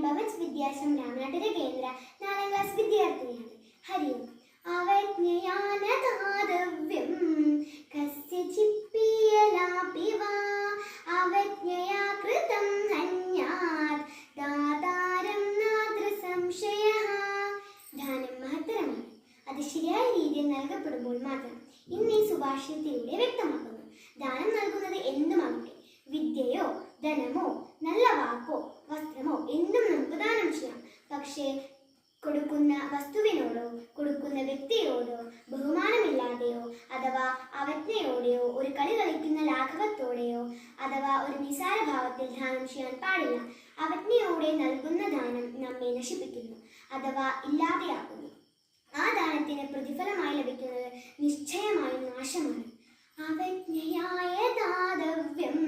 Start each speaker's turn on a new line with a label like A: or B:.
A: ഭവൻസ് വിദ്യാശ്രമം രാമനാട്ടിലെ കേന്ദ്ര 4ാം ക്ലാസ് വിദ്യാർത്ഥിനിയാണ്. ഹരി ഓം. അവജ്ഞയാനതാദവ്യം കസ്യചിപ്പിയലാപി വാ അവജ്ഞയാ കൃതം ഹന്യാത് ദാതാരം നാത്ര സംശയഃ. ദാനം മഹത്തരമാണ്. അത് ശരിയായ രീതിയിൽ നൽകപ്പെടുമ്പോൾ മാത്രം ഇന്ന് ഈ സുഭാഷിതത്തിലൂടെ വ്യക്തമാക്കുന്നു. ദാനം നൽകുന്നത് എന്തുമാകട്ടെ, വിദ്യയോ ധനമോ നല്ല വാക്കോ വസ്ത്രമോ എന്തും നമുക്ക് ദാനം ചെയ്യാം. പക്ഷേ കൊടുക്കുന്ന വസ്തുവിനോടോ കൊടുക്കുന്ന വ്യക്തിയോടോ ബഹുമാനമില്ലാതെയോ അഥവാ അവജ്ഞയോടെയോ ഒരു കളി കളിക്കുന്ന ലാഘവത്തോടെയോ അഥവാ ഒരു നിസാരഭാവത്തിൽ ദാനം ചെയ്യാൻ പാടില്ല. അവജ്ഞയോടെ നൽകുന്ന ദാനം നമ്മെ നശിപ്പിക്കുന്നു അഥവാ ഇല്ലാതെയാക്കുന്നു. ആ ദാനത്തിന് പ്രതിഫലമായി ലഭിക്കുന്നത് നിശ്ചയമായും നാശമാണ്. അവജ്ഞയായ ദാതവ്യം